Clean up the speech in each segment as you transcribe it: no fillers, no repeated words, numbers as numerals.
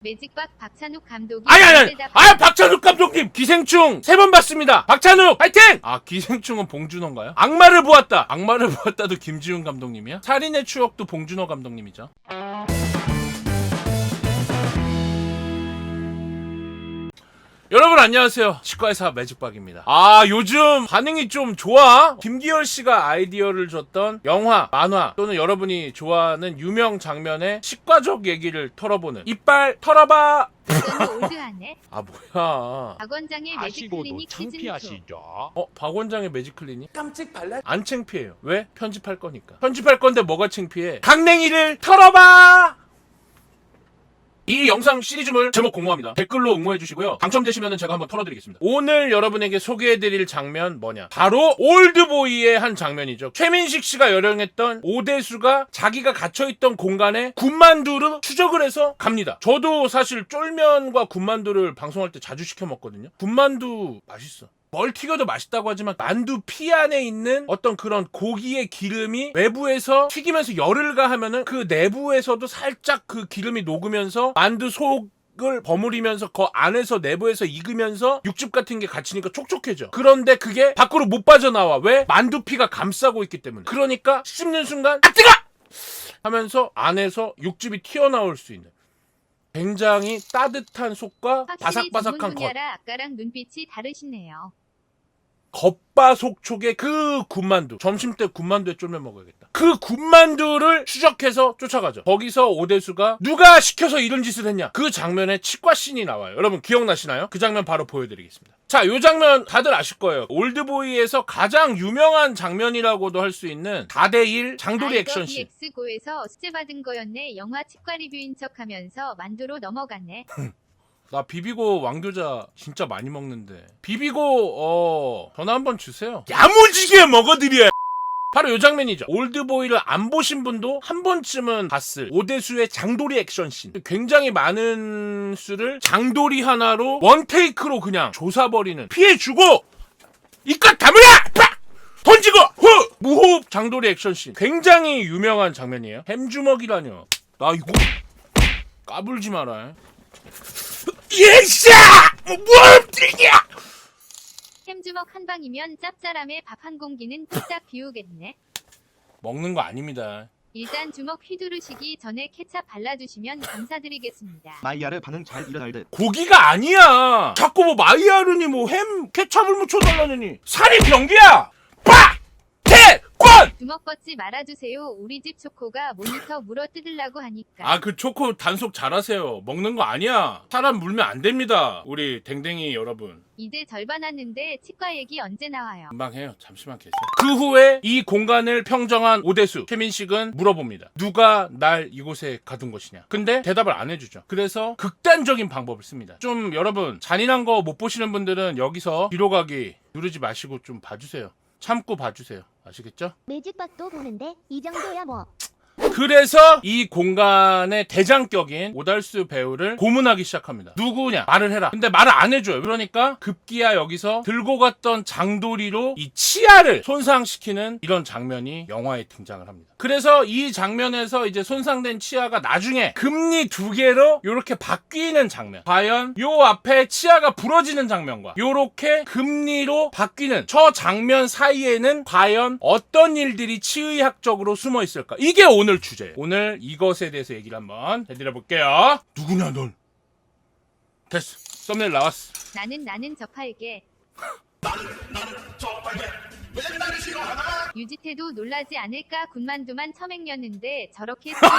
매직박 박찬욱 감독이 아니 박찬욱 감독님 기생충 3번 봤습니다. 박찬욱 파이팅! 아 기생충은 봉준호인가요? 악마를 보았다도 김지훈 감독님이야? 살인의 추억도 봉준호 감독님이죠. 여러분 안녕하세요. 치과의사 매직박입니다. 아 요즘 반응이 좀 좋아. 김기열 씨가 아이디어를 줬던 영화, 만화 또는 여러분이 좋아하는 유명 장면의 치과적 얘기를 털어보는 이빨 털어봐. 너무 올드하네. 아 뭐야. 박 원장의 매직클리닉 시즌2. 박 원장의 매직클리닉? 깜찍 발라? 안 창피해요. 왜? 편집할 거니까. 편집할 건데 뭐가 창피해? 강냉이를 털어봐. 이 영상 시리즈물 제목 공모합니다. 댓글로 응모해주시고요. 당첨되시면 제가 한번 털어드리겠습니다. 오늘 여러분에게 소개해드릴 장면 뭐냐? 바로 올드보이의 한 장면이죠. 최민식 씨가 열연했던 오대수가 자기가 갇혀있던 공간에 군만두를 추적을 해서 갑니다. 저도 사실 쫄면과 군만두를 방송할 때 자주 시켜 먹거든요. 군만두 맛있어. 뭘 튀겨도 맛있다고 하지만 만두 피 안에 있는 어떤 그런 고기의 기름이 외부에서 튀기면서 열을 가하면은 그 내부에서도 살짝 그 기름이 녹으면서 만두 속을 버무리면서 그 안에서 내부에서 익으면서 육즙 같은 게 갇히니까 촉촉해져. 그런데 그게 밖으로 못 빠져나와. 왜? 만두피가 감싸고 있기 때문에. 그러니까 씹는 순간 아 뜨거! 하면서 안에서 육즙이 튀어나올 수 있는 굉장히 따뜻한 속과 바삭바삭한 겉. 아까랑 눈빛이 다르시네요. 겉바속촉의 그 군만두. 점심때 군만두에 쫄면 먹어야겠다. 그 군만두를 추적해서 쫓아가죠. 거기서 오대수가 누가 시켜서 이런 짓을 했냐. 그 장면에 치과 씬이 나와요. 여러분 기억나시나요? 그 장면 바로 보여드리겠습니다. 자, 요 장면 다들 아실 거예요. 올드보이에서 가장 유명한 장면이라고도 할 수 있는 4대1 장도리 액션씬. BX고에서 숙제받은 거였네. 영화 치과 리뷰인 척하면서 만두로 넘어갔네. 나 비비고 왕교자 진짜 많이 먹는데. 비비고 전화 한번 주세요. 야무지게 먹어드려. 바로 이 장면이죠. 올드보이를 안 보신 분도 한 번쯤은 봤을 오대수의 장도리 액션씬. 굉장히 많은 수를 장도리 하나로 원테이크로 그냥 조사버리는. 피해주고 이깟 다물어! 팍! 던지고 후! 무호흡 장도리 액션씬. 굉장히 유명한 장면이에요. 햄주먹이라뇨. 나 이거 까불지 마라. 예샤! 무엇이냐! 햄주먹 한 방이면 짭짤함에 밥 한 공기는 뚝딱 비우겠네. 먹는 거 아닙니다. 일단 주먹 휘두르시기 전에 케찹 발라주시면 감사드리겠습니다. 마이야르 반응 잘 일어날 듯. 고기가 아니야. 자꾸 뭐 마이야르니 뭐 햄 케찹을 묻혀달라느니. 살이 병기야. 빡! 대권! 주먹 뻗지 말아주세요. 우리 집 초코가 모니터 물어 뜯으려고 하니까. 아, 그 초코 단속 잘하세요. 먹는 거 아니야. 사람 물면 안 됩니다. 우리 댕댕이 여러분. 이제 절반 왔는데 치과 얘기 언제 나와요? 금방 해요. 잠시만 계세요. 그 후에 이 공간을 평정한 오대수 최민식은 물어봅니다. 누가 날 이곳에 가둔 것이냐. 근데 대답을 안 해주죠. 그래서 극단적인 방법을 씁니다. 좀 여러분 잔인한 거 못 보시는 분들은 여기서 뒤로 가기 누르지 마시고 좀 봐주세요. 참고 봐주세요. 아시겠죠? 매직박도 보는데 이 정도야 뭐. 그래서 이 공간의 대장격인 오달수 배우를 고문하기 시작합니다. 누구냐? 말을 해라. 근데 말을 안 해줘요. 그러니까 급기야 여기서 들고 갔던 장도리로 이 치아를 손상시키는 이런 장면이 영화에 등장을 합니다. 그래서 이 장면에서 이제 손상된 치아가 나중에 금리 2개로 이렇게 바뀌는 장면. 과연 요 앞에 치아가 부러지는 장면과 요렇게 금리로 바뀌는 저 장면 사이에는 과연 어떤 일들이 치의학적으로 숨어 있을까? 이게 오늘 주제예요. 오늘 이것에 대해서 얘기를 한번 해드려 볼게요. 누구냐 넌? 됐어. 썸네일 나왔어. 나는 저팔계. 유지태도 놀라지 않을까. 군만두만 처먹였는데 저렇게 쓰는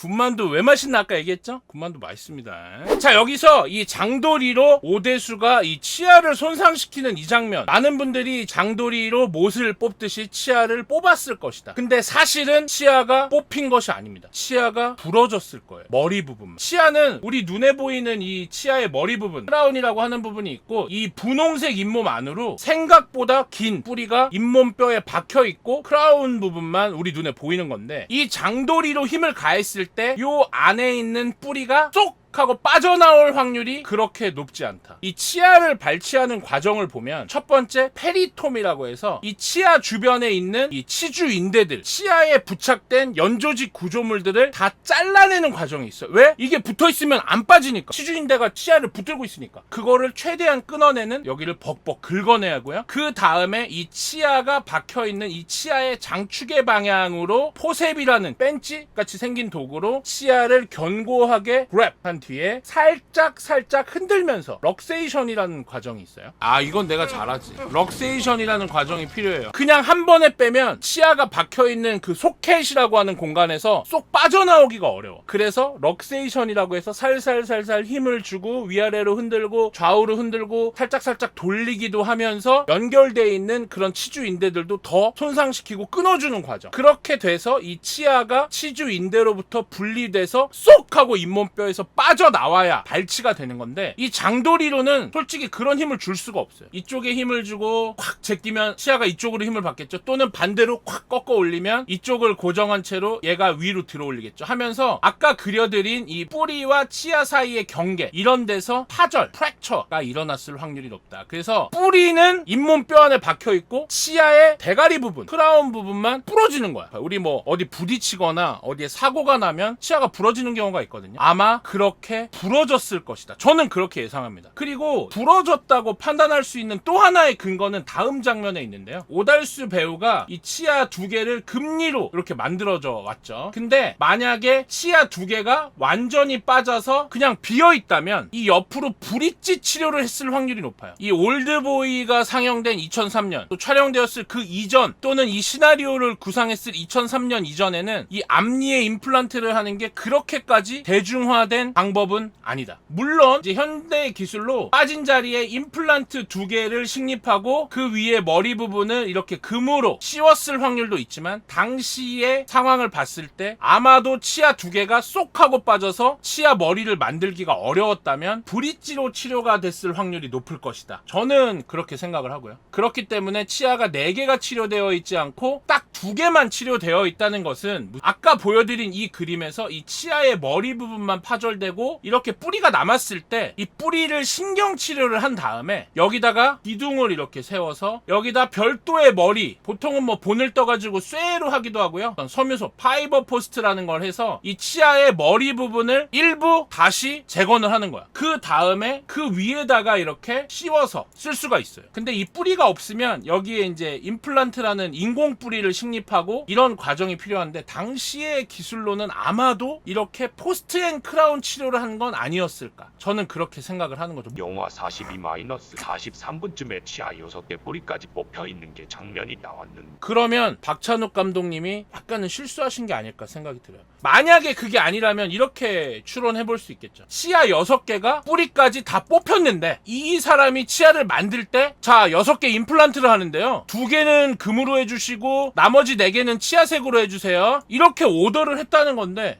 군만두 왜 맛있나 아까 얘기했죠? 군만두 맛있습니다. 자, 여기서 이 장도리로 오대수가 이 치아를 손상시키는 이 장면. 많은 분들이 장도리로 못을 뽑듯이 치아를 뽑았을 것이다. 근데 사실은 치아가 뽑힌 것이 아닙니다. 치아가 부러졌을 거예요. 머리 부분. 치아는 우리 눈에 보이는 이 치아의 머리 부분, 크라운이라고 하는 부분이 있고, 이 분홍색 잇몸 안으로 생각보다 긴 뿌리가 잇몸뼈에 박혀 있고 크라운 부분만 우리 눈에 보이는 건데, 이 장도리로 힘을 가했을 때 요 안에 있는 뿌리가 쏙 하고 빠져나올 확률이 그렇게 높지 않다. 이 치아를 발치하는 과정을 보면 첫 번째 페리톰이라고 해서 이 치아 주변에 있는 이 치주인대들, 치아에 부착된 연조직 구조물들을 다 잘라내는 과정이 있어요. 왜? 이게 붙어있으면 안 빠지니까. 치주인대가 치아를 붙들고 있으니까. 그거를 최대한 끊어내는, 여기를 벅벅 긁어내야 하고요. 그 다음에 이 치아가 박혀있는 이 치아의 장축의 방향으로 포셉이라는 벤치 같이 생긴 도구로 치아를 견고하게 그랩한 뒤에 살짝 흔들면서 럭세이션이라는 과정이 있어요. 아, 이건 내가 잘하지. 럭세이션이라는 과정이 필요해요. 그냥 한 번에 빼면 치아가 박혀있는 그 소켓이라고 하는 공간에서 쏙 빠져나오기가 어려워. 그래서 럭세이션이라고 해서 살살살살 힘을 주고 위아래로 흔들고 좌우로 흔들고 살짝 돌리기도 하면서 연결되어 있는 그런 치주인대들도 더 손상시키고 끊어주는 과정. 그렇게 돼서 이 치아가 치주인대로부터 분리돼서 쏙 하고 잇몸뼈에서 빠져나와야 발치가 되는 건데, 이 장도리로는 솔직히 그런 힘을 줄 수가 없어요. 이쪽에 힘을 주고 확 제끼면 치아가 이쪽으로 힘을 받겠죠. 또는 반대로 확 꺾어 올리면 이쪽을 고정한 채로 얘가 위로 들어 올리겠죠. 하면서 아까 그려드린 이 뿌리와 치아 사이의 경계, 이런 데서 파절, 프랙처가 일어났을 확률이 높다. 그래서 뿌리는 잇몸뼈 안에 박혀있고 치아의 대가리 부분, 크라운 부분만 부러지는 거야. 우리 뭐 어디 부딪히거나 어디에 사고가 나면 치아가 부러지는 경우가 있거든요. 아마 그렇게 부러졌을 것이다. 저는 그렇게 예상합니다. 그리고 부러졌다고 판단할 수 있는 또 하나의 근거는 다음 장면에 있는데요. 오달수 배우가 이 치아 두 개를 금리로 이렇게 만들어져 왔죠. 근데 만약에 치아 두 개가 완전히 빠져서 그냥 비어있다면 이 옆으로 브릿지 치료를 했을 확률이 높아요. 이 올드보이가 상영된 2003년, 또 촬영되었을 그 이전, 또는 이 시나리오를 구상했을 2003년 이전에는 이 앞니에 임플란트를 하는 게 그렇게까지 대중화된 방법은 아니다. 물론 이제 현대 기술로 빠진 자리에 임플란트 두 개를 식립하고 그 위에 머리 부분을 이렇게 금으로 씌웠을 확률도 있지만, 당시의 상황을 봤을 때 아마도 치아 두 개가 쏙 하고 빠져서 치아 머리를 만들기가 어려웠다면 브릿지로 치료가 됐을 확률이 높을 것이다. 저는 그렇게 생각을 하고요. 그렇기 때문에 치아가 4개가 치료되어 있지 않고 딱 2개만 치료되어 있다는 것은, 아까 보여드린 이 그림에서 이 치아의 머리 부분만 파절되고 이렇게 뿌리가 남았을 때 이 뿌리를 신경 치료를 한 다음에 여기다가 기둥을 이렇게 세워서 여기다 별도의 머리, 보통은 뭐 본을 떠가지고 쇠로 하기도 하고요, 섬유소 파이버 포스트라는 걸 해서 이 치아의 머리 부분을 일부 다시 재건을 하는 거야. 그 다음에 그 위에다가 이렇게 씌워서 쓸 수가 있어요. 근데 이 뿌리가 없으면 여기에 이제 임플란트라는 인공 뿌리를 식립하고 이런 과정이 필요한데, 당시의 기술로는 아마도 이렇게 포스트 앤 크라운 치료를 한 건 아니었을까, 저는 그렇게 생각을 하는 거죠. 영화 42-43분쯤에 치아 6개 뿌리까지 뽑혀있는 게 장면이 나왔는데, 그러면 박찬욱 감독님이 약간은 실수하신 게 아닐까 생각이 들어요. 만약에 그게 아니라면 이렇게 추론해볼 수 있겠죠. 치아 6개가 뿌리까지 다 뽑혔는데 이 사람이 치아를 만들 때, 자 6개 임플란트를 하는데요, 2개는 금으로 해주시고 나머지 4개는 치아색으로 해주세요, 이렇게 오더를 했다는 건데,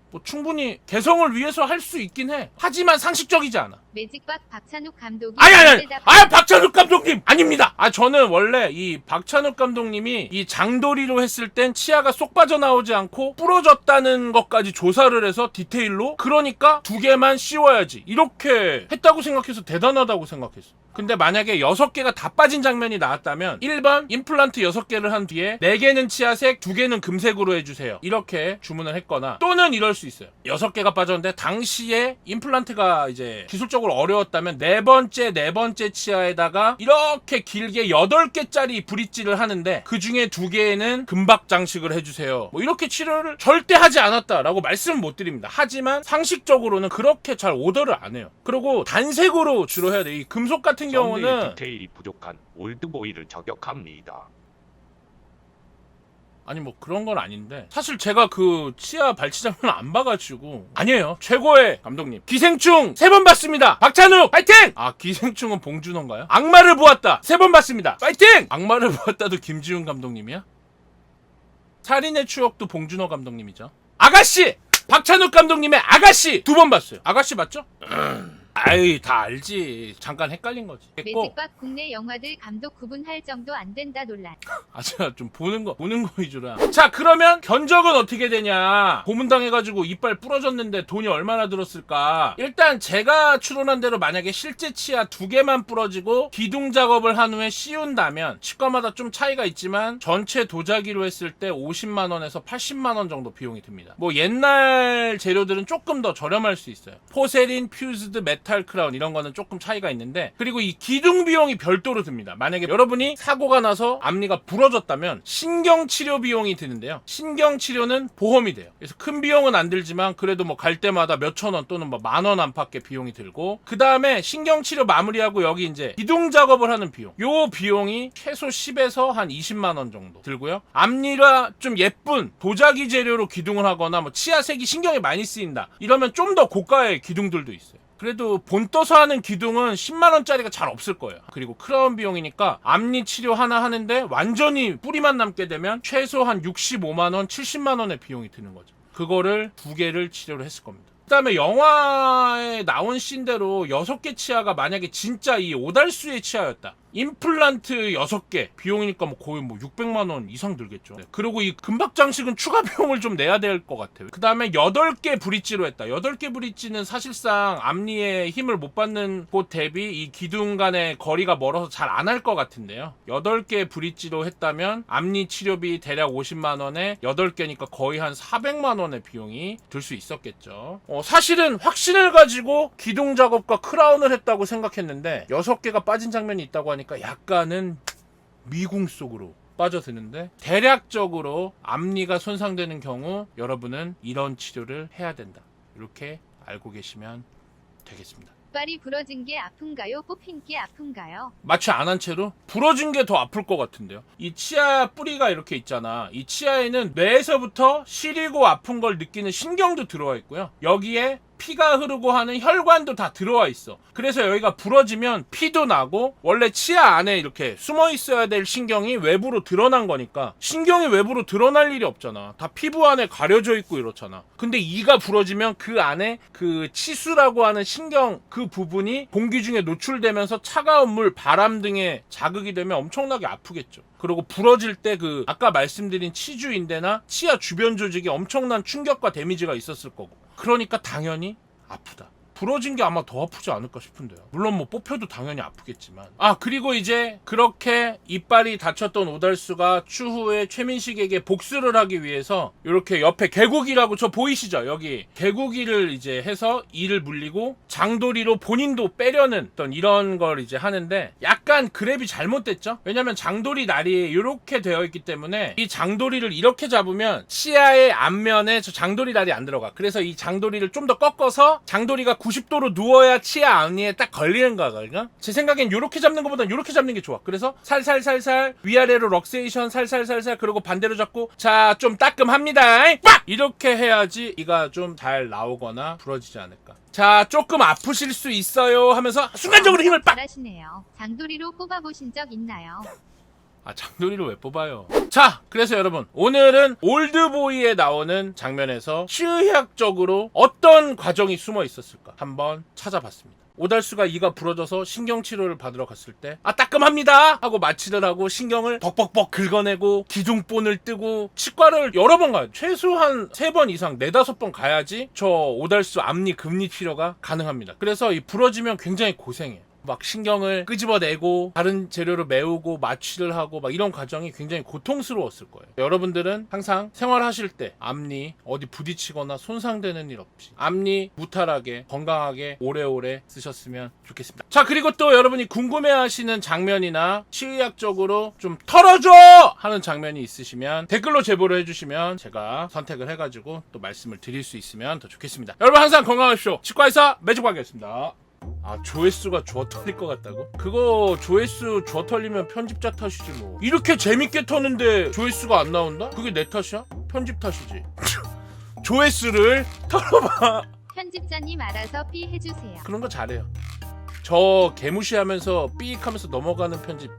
뭐 충분히 개성을 위해서 할 수 있긴 해. 하지만 상식적이지 않아. 매직박 박찬욱 감독이 아니 박찬욱 감독님 아닙니다. 저는 원래 이 박찬욱 감독님이 이 장도리로 했을 땐 치아가 쏙 빠져나오지 않고 부러졌다는 것까지 조사를 해서 디테일로, 그러니까 2개만 씌워야지 이렇게 했다고 생각해서 대단하다고 생각했어. 근데 만약에 6개가 다 빠진 장면이 나왔다면 1번 임플란트 6개를 한 뒤에 4개는 치아색, 2개는 금색으로 해주세요, 이렇게 주문을 했거나, 또는 이럴 수 있어요. 6개가 빠졌는데 당시에 임플란트가 이제 기술적으로 어려웠다면 네 번째 치아에다가 이렇게 길게 8개짜리 브릿지를 하는데 그 중에 2개에는 금박 장식을 해주세요, 뭐 이렇게 치료를 절대 하지 않았다라고 말씀을 못 드립니다. 하지만 상식적으로는 그렇게 잘 오더를 안 해요. 그리고 단색으로 주로 해야 돼. 이 금속 같은 경우는 디테일이 부족한 올드보이를 저격합니다. 아니 뭐 그런 건 아닌데, 사실 제가 그 치아 발치 장면 안 봐가지고. 아니에요, 최고의 감독님. 기생충 3번 봤습니다, 박찬욱 파이팅! 기생충은 봉준호인가요? 악마를 보았다 3번 봤습니다, 파이팅! 악마를 보았다도 김지훈 감독님이야? 살인의 추억도 봉준호 감독님이죠. 아가씨! 박찬욱 감독님의 아가씨 2번 봤어요. 아가씨 맞죠? 아이 다 알지. 잠깐 헷갈린 거지. 됐고 매직박 국내 영화들 감독 구분할 정도 안 된다 논란. 아 제가 좀 보는 거 위주라. 자 그러면 견적은 어떻게 되냐. 고문당해가지고 이빨 부러졌는데 돈이 얼마나 들었을까. 일단 제가 추론한 대로 만약에 실제 치아 2개만 부러지고 기둥 작업을 한 후에 씌운다면 치과마다 좀 차이가 있지만 전체 도자기로 했을 때 50만원에서 80만원 정도 비용이 듭니다. 뭐 옛날 재료들은 조금 더 저렴할 수 있어요. 포세린, 퓨즈드, 메탈 크라운 이런 거는 조금 차이가 있는데, 그리고 이 기둥 비용이 별도로 듭니다. 만약에 여러분이 사고가 나서 앞니가 부러졌다면 신경치료 비용이 드는데요. 신경치료는 보험이 돼요. 그래서 큰 비용은 안 들지만 그래도 뭐 갈 때마다 몇천 원 또는 뭐 만원 안팎의 비용이 들고, 그 다음에 신경치료 마무리하고 여기 이제 기둥 작업을 하는 비용, 요 비용이 최소 10에서 한 20만원 정도 들고요. 앞니가 좀 예쁜 도자기 재료로 기둥을 하거나 뭐 치아색이 신경이 많이 쓰인다 이러면 좀 더 고가의 기둥들도 있어요. 그래도 본 떠서 하는 기둥은 10만원짜리가 잘 없을 거예요. 그리고 크라운 비용이니까 앞니 치료 하나 하는데 완전히 뿌리만 남게 되면 최소 한 65만원, 70만원의 비용이 드는 거죠. 그거를 2개를 치료를 했을 겁니다. 그 다음에 영화에 나온 씬대로 6개 치아가 만약에 진짜 이 오달수의 치아였다. 임플란트 6개 비용이니까 뭐 거의 뭐 600만원 이상 들겠죠. 네. 그리고 이 금박 장식은 추가 비용을 좀 내야 될 것 같아요. 그 다음에 8개 브릿지로 했다. 8개 브릿지는 사실상 앞니에 힘을 못 받는 곳 대비 이 기둥 간의 거리가 멀어서 잘 안 할 것 같은데요. 8개 브릿지로 했다면 앞니 치료비 대략 50만원에 8개니까 거의 한 400만원의 비용이 들 수 있었겠죠. 사실은 확신을 가지고 기둥 작업과 크라운을 했다고 생각했는데 6개가 빠진 장면이 있다고 하니까 약간은 미궁 속으로 빠져드는데, 대략적으로 앞니가 손상되는 경우 여러분은 이런 치료를 해야 된다. 이렇게 알고 계시면 되겠습니다. 이빨이 부러진 게 아픈가요? 뽑힌 게 아픈가요? 마취 안 한 채로 부러진 게 더 아플 것 같은데요. 이 치아 뿌리가 이렇게 있잖아. 이 치아에는 뇌에서부터 시리고 아픈 걸 느끼는 신경도 들어와 있고요. 여기에 피가 흐르고 하는 혈관도 다 들어와 있어. 그래서 여기가 부러지면 피도 나고, 원래 치아 안에 이렇게 숨어 있어야 될 신경이 외부로 드러난 거니까 신경이 외부로 드러날 일이 없잖아. 다 피부 안에 가려져 있고 이렇잖아. 근데 이가 부러지면 그 안에 그 치수라고 하는 신경 그 부분이 공기 중에 노출되면서 차가운 물, 바람 등에 자극이 되면 엄청나게 아프겠죠. 그리고 부러질 때 그 아까 말씀드린 치주인대나 치아 주변 조직에 엄청난 충격과 데미지가 있었을 거고, 그러니까 당연히 아프다. 부러진 게 아마 더 아프지 않을까 싶은데요. 물론 뭐 뽑혀도 당연히 아프겠지만. 그리고 이제 그렇게 이빨이 다쳤던 오달수가 추후에 최민식에게 복수를 하기 위해서 이렇게 옆에 개구기라고 저 보이시죠? 여기 개구기를 이제 해서 이를 물리고 장도리로 본인도 빼려는 어떤 이런 걸 이제 하는데, 약간 그랩이 잘못됐죠? 왜냐면 장도리 날이 이렇게 되어 있기 때문에 이 장도리를 이렇게 잡으면 치아의 앞면에 저 장도리 날이 안 들어가. 그래서 이 장도리를 좀 더 꺾어서 장도리가 90도로 누워야 치아 앞니에 딱 걸리는 거거든요. 제 생각엔 이렇게 잡는 것보단 이렇게 잡는 게 좋아. 그래서 살살살살 위아래로 럭세이션 살살살살, 그리고 반대로 잡고 자 좀 따끔합니다. 빡! 이렇게 해야지 이가 좀 잘 나오거나 부러지지 않을까. 자 조금 아프실 수 있어요 하면서 순간적으로 힘을 빡! 잘하시네요. 장도리로 뽑아보신 적 있나요? 장도리를 왜 뽑아요? 자, 그래서 여러분 오늘은 올드보이에 나오는 장면에서 치의학적으로 어떤 과정이 숨어 있었을까 한번 찾아봤습니다. 오달수가 이가 부러져서 신경치료를 받으러 갔을 때 따끔합니다 하고 마취를 하고 신경을 벅벅벅 긁어내고 기둥본을 뜨고 치과를 여러 번 가요. 최소한 3번 이상 4-5번 가야지 저 오달수 앞니 금리 치료가 가능합니다. 그래서 이 부러지면 굉장히 고생해요. 막 신경을 끄집어내고 다른 재료로 메우고 마취를 하고 막 이런 과정이 굉장히 고통스러웠을 거예요. 여러분들은 항상 생활하실 때 앞니 어디 부딪히거나 손상되는 일 없이 앞니 무탈하게 건강하게 오래오래 쓰셨으면 좋겠습니다. 자, 그리고 또 여러분이 궁금해하시는 장면이나 치의학적으로 좀 털어줘 하는 장면이 있으시면 댓글로 제보를 해주시면 제가 선택을 해가지고 또 말씀을 드릴 수 있으면 더 좋겠습니다. 여러분 항상 건강하십시오. 치과의사 매직박이었습니다. 조회수가 주어 털릴 것 같다고? 그거 조회수 주어 털리면 편집자 탓이지 뭐. 이렇게 재밌게 터는데 조회수가 안 나온다? 그게 내 탓이야? 편집 탓이지. 조회수를 털어봐. 편집자님 알아서 삐 해주세요. 그런 거 잘해요. 저 개무시하면서 삐익 하면서 넘어가는 편집